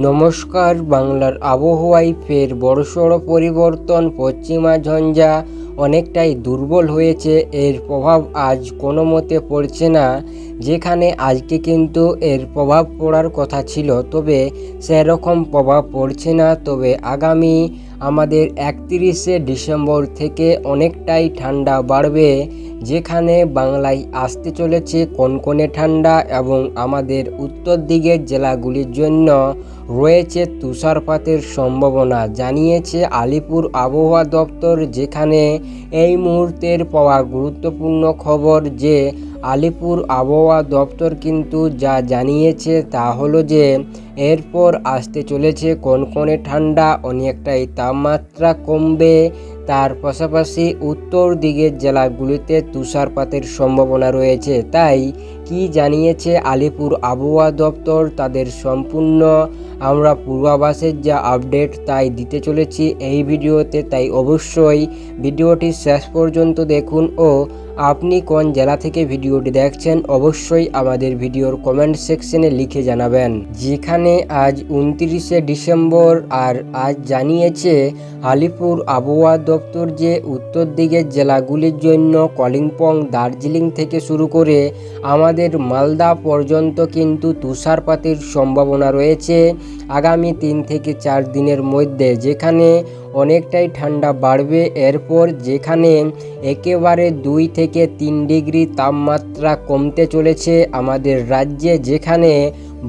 নমস্কার। বাংলার আবহাওয়ায় ফের বড়সড় পরিবর্তন। পশ্চিমা ঝঞ্ঝা অনেকটাই দুর্বল হয়েছে। এর প্রভাব আজ কোনো মতে পড়ছে না, যেখানে আজকে কিন্তু এর প্রভাব পড়ার কথা ছিল, তবে সেরকম প্রভাব পড়ছে না। তবে আগামী আমাদের 31শে ডিসেম্বর থেকে অনেকটাই ঠান্ডা বাড়বে, যেখানে বাংলায় আসতে চলেছে কনকনে ঠান্ডা এবং আমাদের উত্তর দিকের জেলাগুলির জন্য রয়েছে তুষারপাতের সম্ভাবনা, জানিয়েছে আলিপুর আবহাওয়া দপ্তর। যেখানে এই মুহূর্তের পাওয়া গুরুত্বপূর্ণ খবর যে আলিপুর আবহাওয়া দপ্তর কিন্তু যা জানিয়েছে তা হলো যে এরপর আসতে চলেছে কনকনে ঠান্ডা, অনেকটাই তাপমাত্রা কমবে। তার পাশাপাশি উত্তর দিকের জেলাগুলিতে তুষারপাতের সম্ভাবনা রয়েছে। তাই কি জানিয়েছে আলিপুর আবহাওয়া দপ্তর, তাদের সম্পূর্ণ আমরা পূর্বাভাসের যা আপডেট তাই দিতে চলেছি এই ভিডিওতে। তাই অবশ্যই ভিডিওটি শেষ পর্যন্ত দেখুন ও আপনি কোন জেলা থেকে ভিডিওটি দেখছেন অবশ্যই আমাদের ভিডিওর কমেন্ট সেকশনে লিখে জানাবেন। যেখানে আজ 29শে ডিসেম্বর আর আজ জানিয়েছে আলিপুর আবহাওয়া দপ্তর যে উত্তর দিকের জেলাগুলির জন্য কালিম্পং, দার্জিলিং থেকে শুরু করে আমাদের মালদা পর্যন্ত কিন্তু তুষারপাতের সম্ভাবনা রয়েছে আগামী 3 থেকে 4 দিনের মধ্যে, যেখানে অনেকটাই ঠান্ডা বাড়বে। এরপর যেখানে একেবারে 2 থেকে 3 ডিগ্রি তাপমাত্রা কমতে চলেছে আমাদের রাজ্যে, যেখানে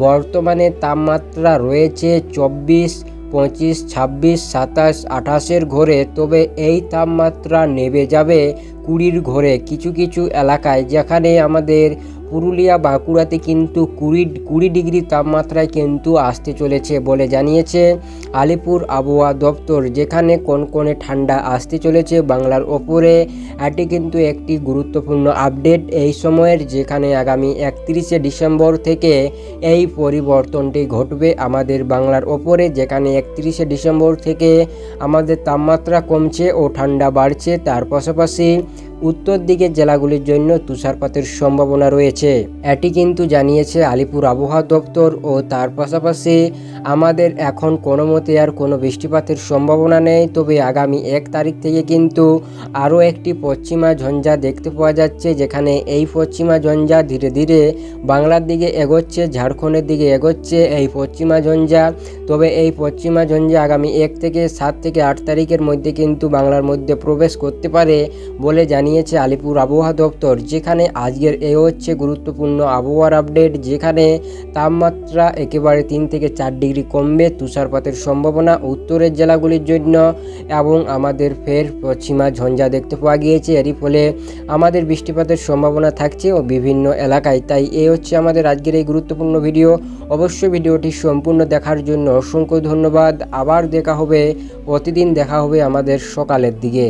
বর্তমানে তাপমাত্রা রয়েছে 24, 25, 26, 27, 28-এর ঘরে, তবে এই তাপমাত্রা নেমে যাবে 20-র ঘরে কিছু কিছু এলাকায়, যেখানে আমাদের পুরুলিয়া, বাঁকুড়াতে কিন্তু 20 ডিগ্রি তাপমাত্রায় কিন্তু আসতে চলেছে বলে জানিয়েছে আলিপুর আবহাওয়া দপ্তর। যেখানে কনকনে ঠান্ডা আসতে চলেছে বাংলার ওপরে। এটি কিন্তু একটি গুরুত্বপূর্ণ আপডেট এই সময়ের, যেখানে আগামী 31শে ডিসেম্বর থেকে এই পরিবর্তনটি ঘটবে আমাদের বাংলার ওপরে। যেখানে 31শে ডিসেম্বর থেকে আমাদের তাপমাত্রা কমছে ও ঠান্ডা বাড়ছে। তার পাশাপাশি উত্তর দিকের জেলাগুলির জন্য তুষারপাতের সম্ভাবনা রয়েছে, এটি কিন্তু জানিয়েছে আলিপুর আবহাওয়া দপ্তর। ও তার পাশাপাশি আমাদের এখন কোনো মতে আর কোনো বৃষ্টিপাতের সম্ভাবনা নেই, তবে আগামী 1 তারিখ থেকে কিন্তু আরও একটি পশ্চিমা ঝঞ্ঝা দেখতে পাওয়া যাচ্ছে, যেখানে এই পশ্চিমা ঝঞ্ঝা ধীরে ধীরে বাংলার দিকে এগোচ্ছে, ঝাড়খণ্ডের দিকে এগোচ্ছে এই পশ্চিমা ঝঞ্ঝা। তবে এই পশ্চিমা ঝঞ্ঝা আগামী 1 থেকে 7 থেকে 8 তারিখের মধ্যে কিন্তু বাংলার মধ্যে প্রবেশ করতে পারে বলে জানিয়েছে আলিপুর আবহাওয়া দপ্তর। যেখানে আজকের এই হচ্ছে গুরুত্বপূর্ণ আবহাওয়ার আপডেট, যেখানে তাপমাত্রা একেবারে 3 থেকে 4 ডিগ্রি কমবে, তুষারপাতের সম্ভাবনা উত্তরের জেলাগুলির জন্য এবং আমাদের ফের পশ্চিমা ঝঞ্ঝা দেখতে পাওয়া গিয়েছে। এরই ফলে আমাদের বৃষ্টিপাতের সম্ভাবনা থাকছে ও বিভিন্ন এলাকায়। তাই এই হচ্ছে আমাদের আজকের এই গুরুত্বপূর্ণ ভিডিও। অবশ্যই ভিডিওটি সম্পূর্ণ দেখার জন্য অসংখ্য ধন্যবাদ। আবার দেখা হবে, প্রতিদিন দেখা হবে আমাদের সকালের দিকে।